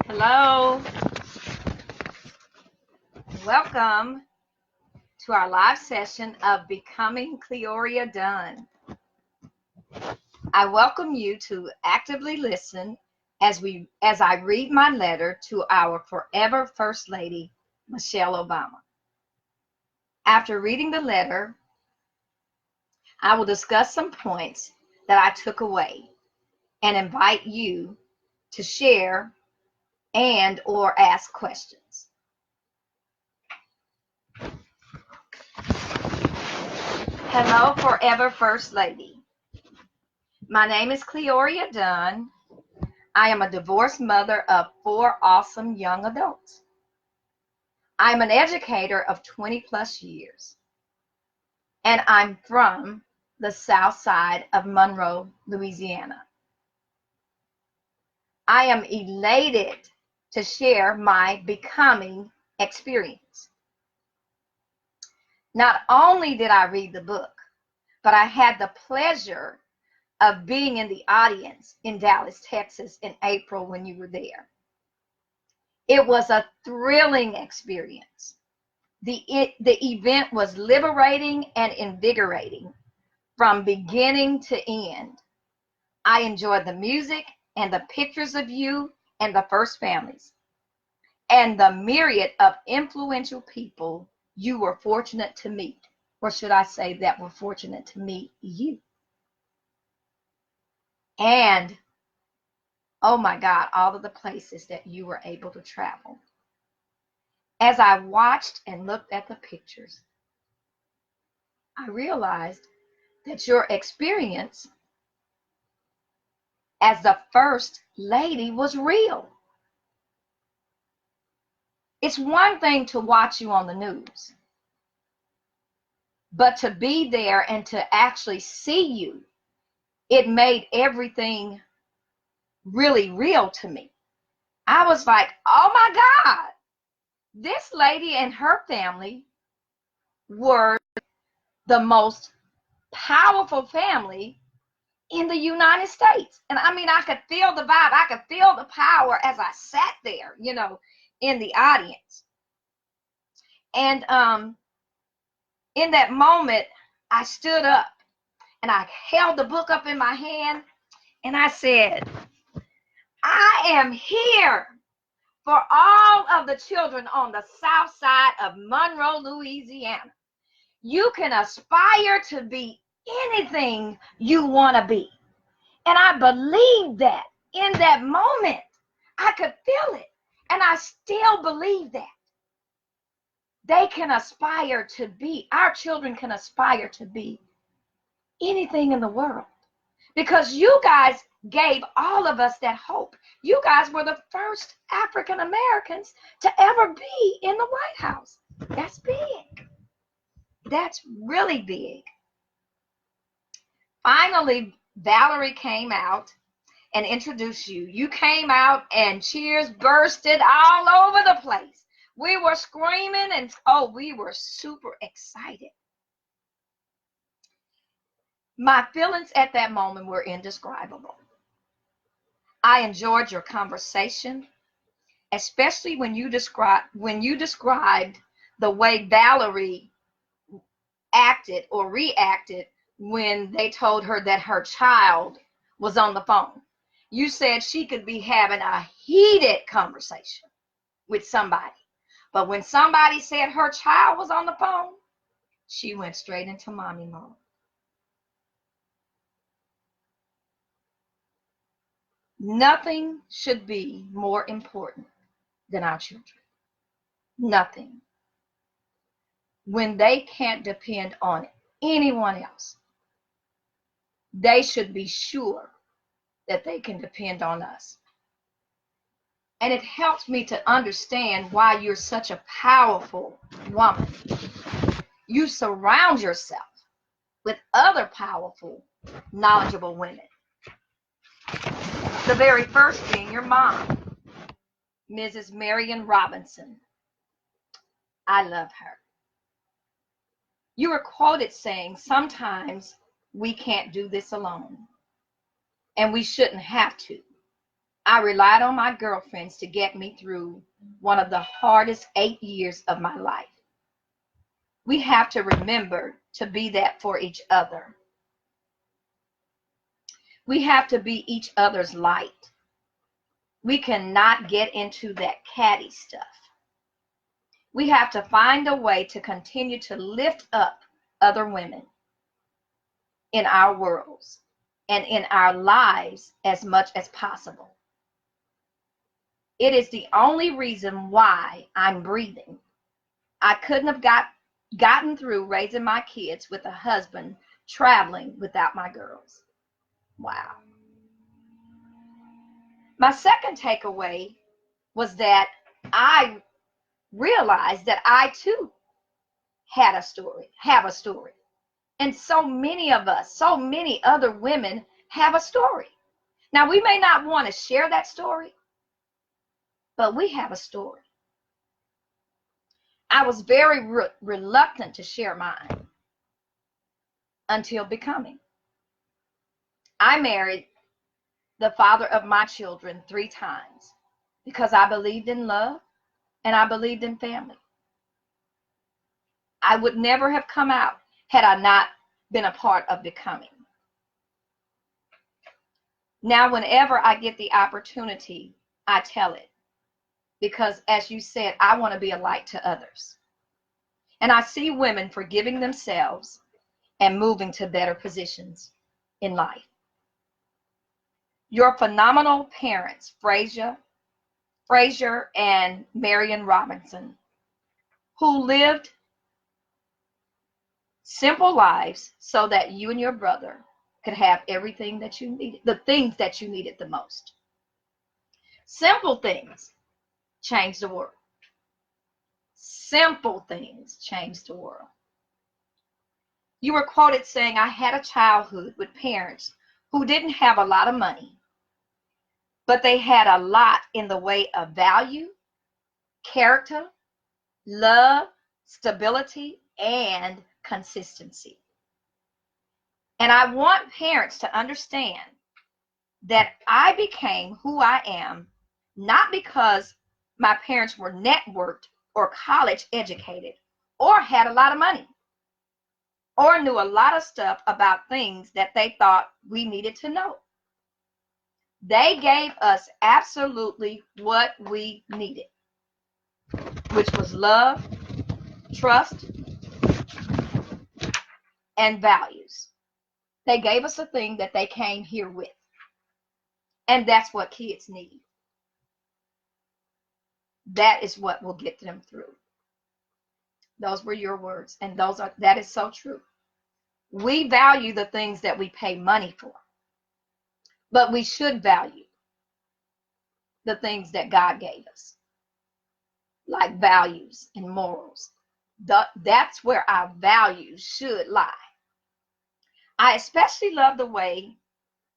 Hello, welcome to our live session of Becoming Cleoria Dunn. I welcome you to actively listen as I read my letter to our forever First Lady, Michelle Obama. After reading the letter, I will discuss some points that I took away and invite you to share and or ask questions. Hello, forever First Lady. My name is Cleoria Dunn. I am a divorced mother of 4 awesome young adults. I'm an educator of 20 plus years, and I'm from the south side of Monroe, Louisiana. I am elated to share my becoming experience. Not only did I read the book, but I had the pleasure of being in the audience in Dallas, Texas in April when you were there. It was a thrilling experience. The event was liberating and invigorating from beginning to end. I enjoyed the music and the pictures of you and the first families and the myriad of influential people you were fortunate to meet, or should I say that were fortunate to meet you. And oh my God, all of the places that you were able to travel. As I watched and looked at the pictures, I realized that your experience as the First Lady was real. It's one thing to watch you on the news, but to be there and to actually see you, it made everything really real to me. I was like, oh my God, this lady and her family were the most powerful family in the United States. And I mean, I could feel the vibe. I could feel the power as I sat there, in the audience. And in that moment, I stood up and I held the book up in my hand and I said, I am here for all of the children on the south side of Monroe, Louisiana. You can aspire to be anything you want to be. And I believed that in that moment. I could feel it. And I still believe that. They can aspire to be, our children can aspire to be anything in the world. Because you guys gave all of us that hope. You guys were the first African Americans to ever be in the White House. That's big. That's really big. Finally, Valerie came out and introduced you. You came out and cheers bursted all over the place. We were screaming and we were super excited. My feelings at that moment were indescribable. I enjoyed your conversation, especially when you described the way Valerie acted or reacted when they told her that her child was on the phone. You said she could be having a heated conversation with somebody, but when somebody said her child was on the phone, she went straight into mommy mode. Nothing should be more important than our children. Nothing. When they can't depend on anyone else, they should be sure that they can depend on us. And it helps me to understand why you're such a powerful woman. You surround yourself with other powerful, knowledgeable women. The very first being your mom, Mrs. Marion Robinson. I love her. You were quoted saying, sometimes we can't do this alone, and we shouldn't have to. I relied on my girlfriends to get me through one of the hardest 8 years of my life. We have to remember to be that for each other. We have to be each other's light. We cannot get into that catty stuff. We have to find a way to continue to lift up other women in our worlds and in our lives as much as possible. It is the only reason why I'm breathing. I couldn't have gotten through raising my kids with a husband traveling without my girls. Wow. My second takeaway was that I realized that I too have a story. And so many of us, so many other women have a story. Now, we may not want to share that story, but we have a story. I was very reluctant to share mine until becoming. I married the father of my children 3 times because I believed in love and I believed in family. I would never have come out had I not been a part of becoming. Now, whenever I get the opportunity, I tell it. Because, as you said, I want to be a light to others. And I see women forgiving themselves and moving to better positions in life. Your phenomenal parents, Frazier and Marion Robinson, who lived simple lives so that you and your brother could have everything that you needed, the things that you needed the most. Simple things change the world. Simple things change the world. You were quoted saying, I had a childhood with parents who didn't have a lot of money, but they had a lot in the way of value, character, love, stability, and consistency. And I want parents to understand that I became who I am, not because my parents were networked or college educated or had a lot of money or knew a lot of stuff about things that they thought we needed to know. They gave us absolutely what we needed, which was love, trust, and values. They gave us a thing that they came here with. And that's what kids need. That is what will get them through. Those were your words, and that is so true. We value the things that we pay money for, but we should value the things that God gave us, like values and morals. That's where our values should lie. I especially love the way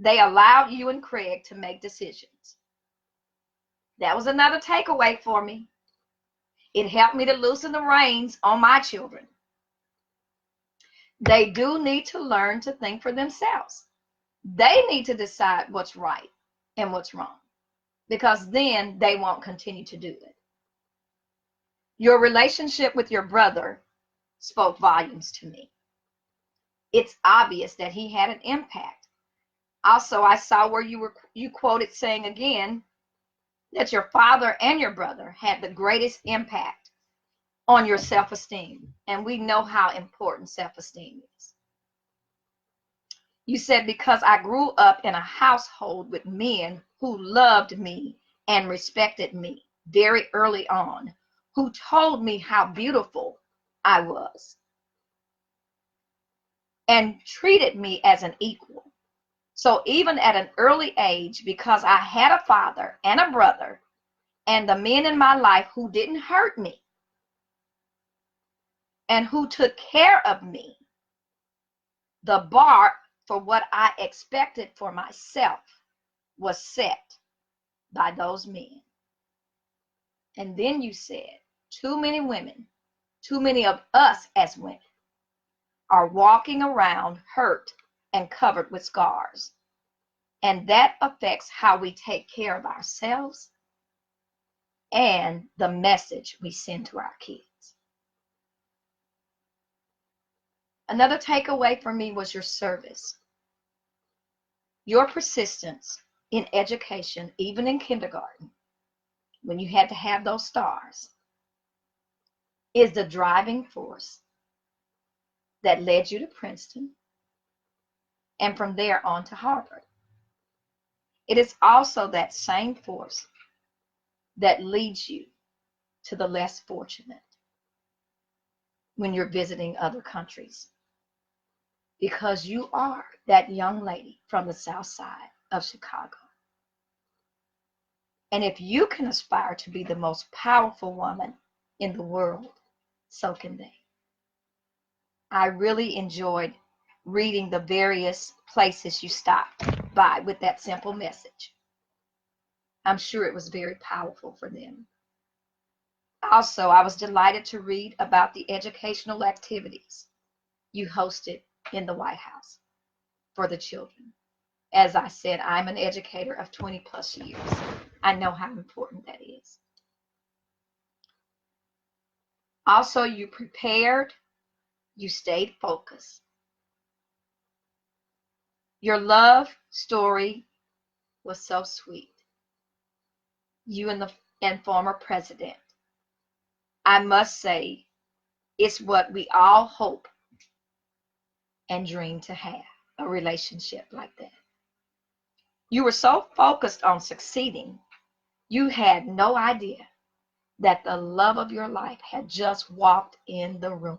they allowed you and Craig to make decisions. That was another takeaway for me. It helped me to loosen the reins on my children. They do need to learn to think for themselves. They need to decide what's right and what's wrong, because then they won't continue to do it. Your relationship with your brother spoke volumes to me. It's obvious that he had an impact. Also, I saw where you quoted saying again that your father and your brother had the greatest impact on your self-esteem. And we know how important self-esteem is. You said, because I grew up in a household with men who loved me and respected me very early on, who told me how beautiful I was and treated me as an equal. So even at an early age, because I had a father and a brother and the men in my life who didn't hurt me and who took care of me, the bar for what I expected for myself was set by those men. And then you said, too many women, too many of us as women, are walking around hurt and covered with scars. And that affects how we take care of ourselves and the message we send to our kids. Another takeaway for me was your service. Your persistence in education, even in kindergarten, when you had to have those stars, is the driving force that led you to Princeton and from there on to Harvard. It is also that same force that leads you to the less fortunate when you're visiting other countries, because you are that young lady from the South Side of Chicago. And if you can aspire to be the most powerful woman in the world, so can they. I really enjoyed reading the various places you stopped by with that simple message. I'm sure it was very powerful for them. Also, I was delighted to read about the educational activities you hosted in the White House for the children. As I said, I'm an educator of 20 plus years. I know how important that is. Also, you prepared, you stayed focused. Your love story was so sweet. You and former president. I must say, it's what we all hope and dream to have, a relationship like that. You were so focused on succeeding, you had no idea that the love of your life had just walked in the room.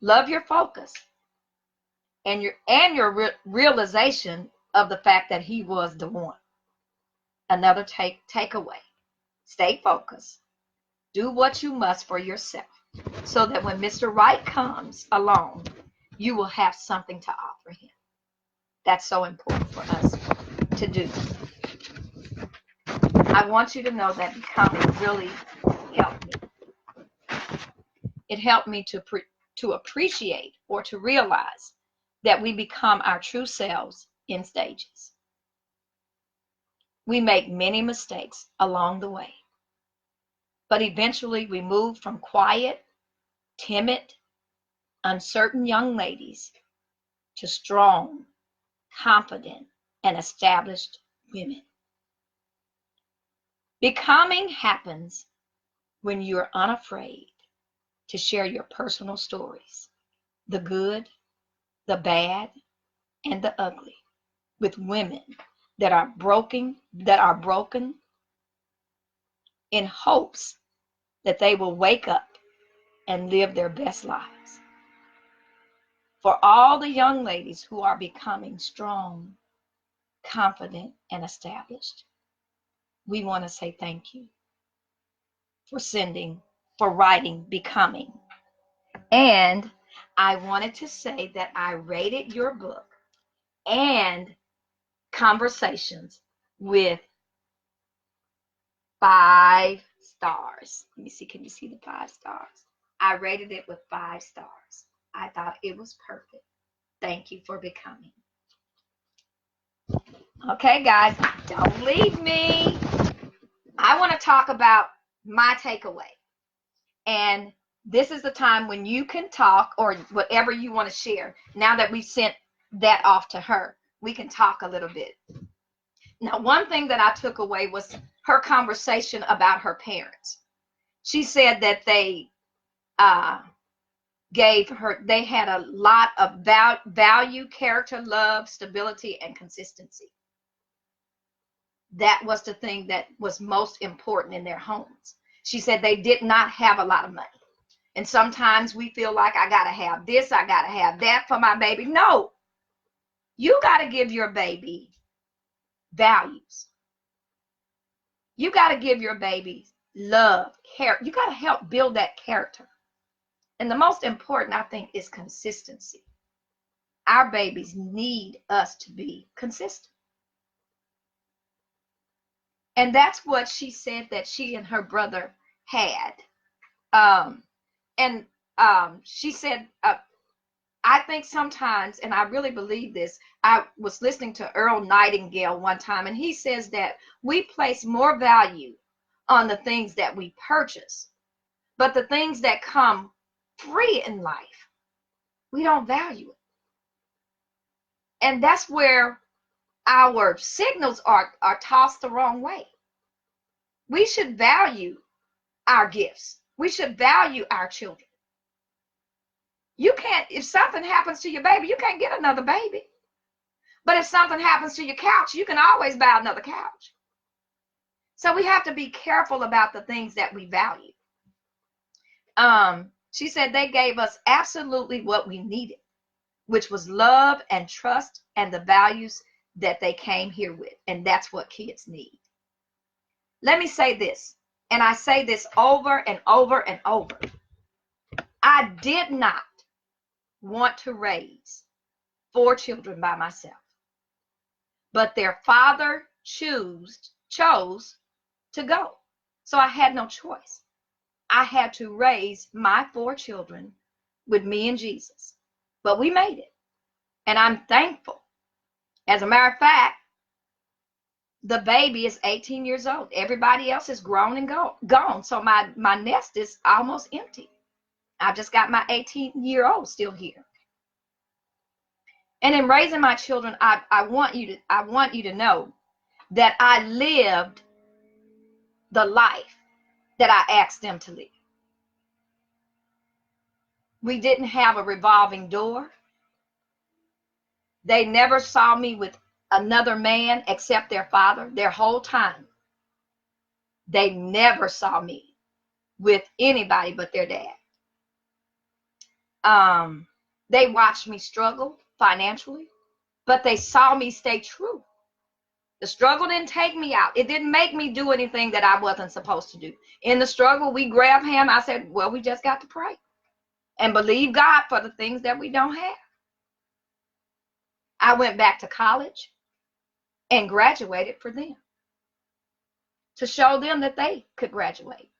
Love your focus and your realization of the fact that he was the one. Another takeaway. Stay focused. Do what you must for yourself so that when Mr. Right comes along, you will have something to offer him. That's so important for us to do. I want you to know that becoming really helped me. It helped me to appreciate or to realize that we become our true selves in stages. We make many mistakes along the way, but eventually we move from quiet, timid, uncertain young ladies to strong, confident, and established women. Becoming happens when you're unafraid to share your personal stories, the good, the bad, and the ugly, with women that are broken in hopes that they will wake up and live their best lives. For all the young ladies who are becoming strong, confident, and established, we want to say thank you for writing Becoming. And I wanted to say that I rated your book and Conversations with 5 stars. Let me see, can you see the 5 stars? I rated it with 5 stars. I thought it was perfect. Thank you for Becoming. Okay, guys, don't leave me. I want to talk about my takeaway. And this is the time when you can talk or whatever you want to share. Now that we've sent that off to her, we can talk a little bit. Now, one thing that I took away was her conversation about her parents. She said that they they had a lot of value, character, love, stability, and consistency. That was the thing that was most important in their homes. She said they did not have a lot of money. And sometimes we feel like I got to have this, I got to have that for my baby. No, you got to give your baby values. You got to give your baby love, care. You got to help build that character. And the most important, I think, is consistency. Our babies need us to be consistent. And that's what she said that she and her brother had. She said I think sometimes, and I really believe this, I was listening to Earl Nightingale one time, and he says that we place more value on the things that we purchase, but the things that come free in life, we don't value it. And that's where our signals are tossed the wrong way. We should value our gifts. We should value our children. You can't, if something happens to your baby, you can't get another baby. But if something happens to your couch, you can always buy another couch. So we have to be careful about the things that we value. She said they gave us absolutely what we needed, which was love and trust and the values that they came here with. And that's what kids need. Let me say this, and I say this over and over and over. I did not want to raise 4 children by myself, but their father chose to go. So I had no choice. I had to raise my 4 children with me and Jesus. But we made it. And I'm thankful. As a matter of fact, the baby is 18 years old. Everybody else is grown and gone. So my nest is almost empty. I've just got my 18-year-old still here. And in raising my children, I want you to know that I lived the life that I asked them to live. We didn't have a revolving door. They never saw me with another man except their father. Their whole time, they never saw me with anybody but their dad. They watched me struggle financially, but they saw me stay true. The struggle didn't take me out. It didn't make me do anything that I wasn't supposed to do. In the struggle, we grabbed him. I said, well, we just got to pray and believe God for the things that we don't have. I went back to college and graduated for them to show them that they could graduate.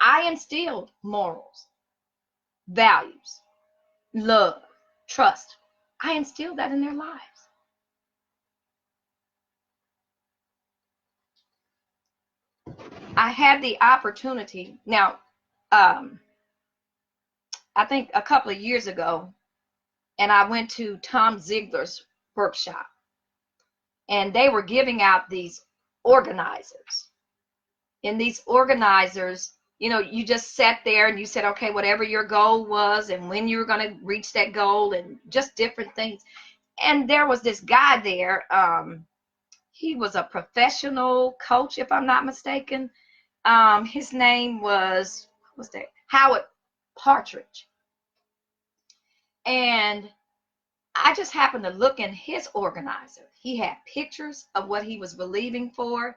I instilled morals, values, love, trust. I instilled that in their lives. I had the opportunity. Now, I think a couple of years ago, and I went to Tom Ziegler's workshop, and they were giving out these organizers. And these organizers, you know, you just sat there and you said, okay, whatever your goal was and when you were going to reach that goal and just different things. And there was this guy there. He was a professional coach, if I'm not mistaken. His name was, what's that? Howard Partridge. And I just happened to look in his organizer. He had pictures of what he was believing for.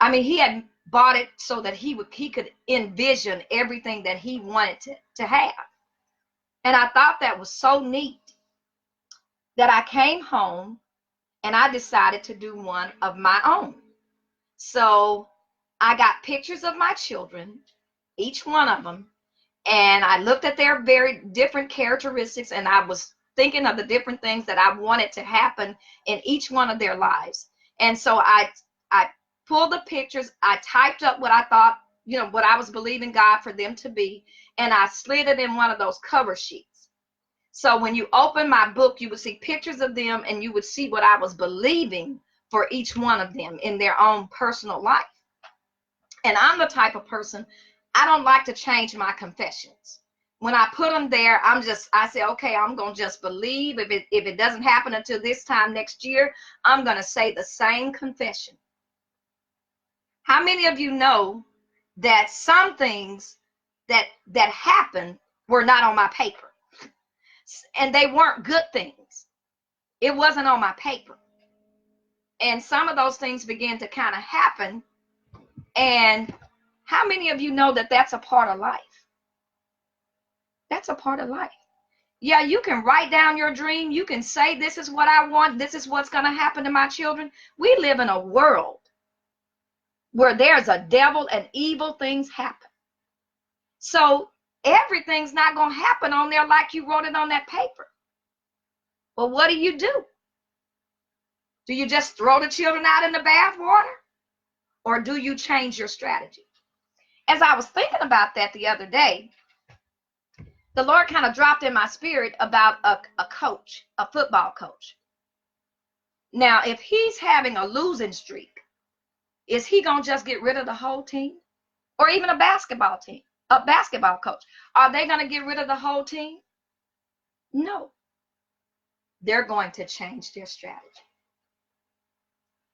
I mean, he had bought it so that he could envision everything that he wanted to have. And I thought that was so neat that I came home and I decided to do one of my own. So I got pictures of my children, each one of them, and I looked at their very different characteristics, and I was thinking of the different things that I wanted to happen in each one of their lives. And so I pulled the pictures, I typed up what I thought, you know, what I was believing God for them to be, and I slid it in one of those cover sheets. So when you open my book, you would see pictures of them, and you would see what I was believing for each one of them in their own personal life. And I'm the type of person, I don't like to change my confessions. When I put them there, I say, okay, I'm going to just believe. If it doesn't happen until this time next year, I'm going to say the same confession. How many of you know that some things that happened were not on my paper? And they weren't good things. It wasn't on my paper. And some of those things began to kind of happen. And how many of you know that that's a part of life? That's a part of life. Yeah, you can write down your dream. You can say, this is what I want. This is what's going to happen to my children. We live in a world where there's a devil and evil things happen. So everything's not going to happen on there like you wrote it on that paper. Well, what do? Do you just throw the children out in the bathwater? Or do you change your strategy? As I was thinking about that the other day, the Lord kind of dropped in my spirit about a coach, a football coach. Now, if he's having a losing streak, is he going to just get rid of the whole team? Or even a basketball team, a basketball coach? Are they going to get rid of the whole team? No. They're going to change their strategy.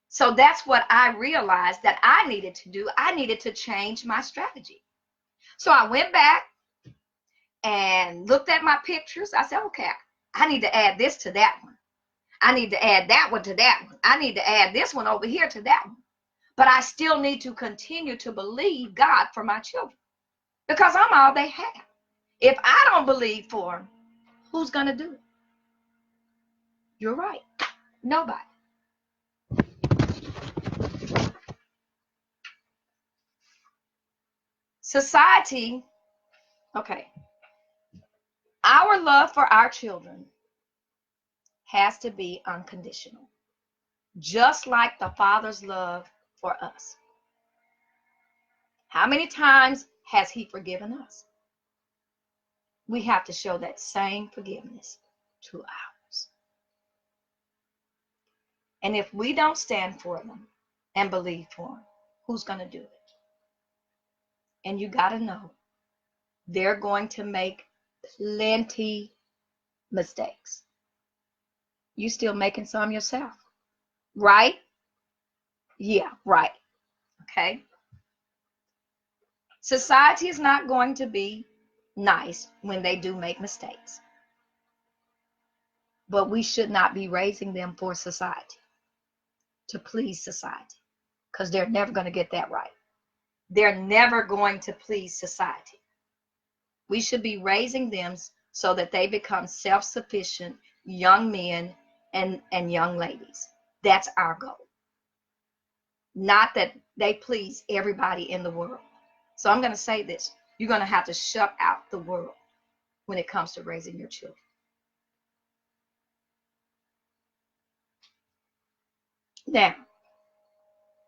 So that's what I realized that I needed to do. I needed to change my strategy. So I went back and looked at my pictures. I said, okay, I need to add this to that one. I need to add that one to that one. I need to add this one over here to that one. But I still need to continue to believe God for my children, because I'm all they have. If I don't believe for them, who's going to do it? You're right. Nobody. Society, okay. Our love for our children has to be unconditional, just like the Father's love for us. How many times has He forgiven us? We have to show that same forgiveness to ours. And if we don't stand for them and believe for them, who's going to do it? And you got to know, they're going to make plenty mistakes. You still making some yourself, right? Yeah, right. Okay. Society is not going to be nice when they do make mistakes. But we should not be raising them for society, to please society, because they're never going to get that right. They're never going to please society. We should be raising them so that they become self-sufficient young men and young ladies. That's our goal. Not that they please everybody in the world. So I'm going to say this. You're going to have to shut out the world when it comes to raising your children. Now,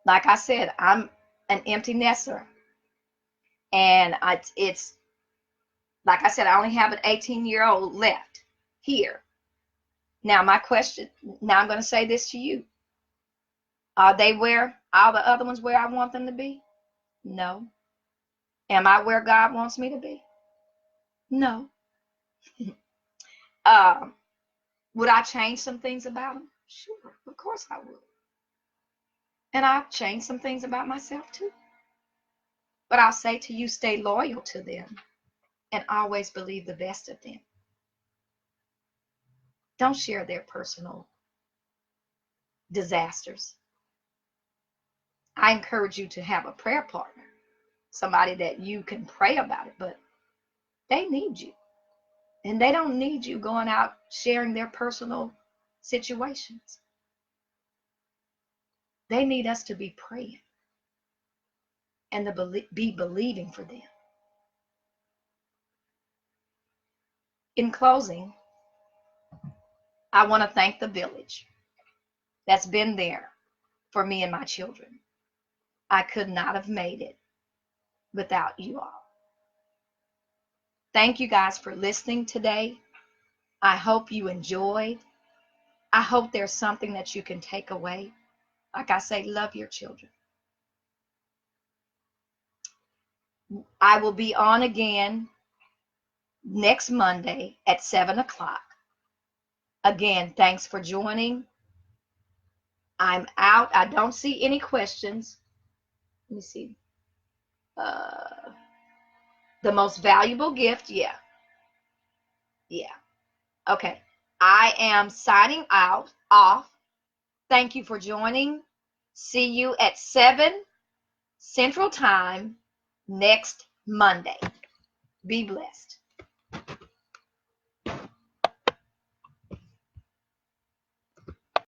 like I said, I'm an empty nester. And it's, like I said, I only have an 18-year-old left here. Now, my question, now I'm going to say this to you. Are they where all the other ones where I want them to be? No. Am I where God wants me to be? No. Would I change some things about them? Sure, of course I would. And I've changed some things about myself too. But I'll say to you, stay loyal to them and always believe the best of them. Don't share their personal disasters. I encourage you to have a prayer partner, somebody that you can pray about it, but they need you. And they don't need you going out sharing their personal situations. They need us to be praying and to be believing for them. In closing, I want to thank the village that's been there for me and my children. I could not have made it without you all. Thank you guys for listening today. I hope you enjoyed. I hope there's something that you can take away. Like I say, love your children. I will be on again next Monday at 7 o'clock. Again, thanks for joining. I'm out. I don't see any questions. Let me see. The most valuable gift. Yeah. Okay. I am signing off. Thank you for joining. See you at 7 Central Time next Monday. Be blessed.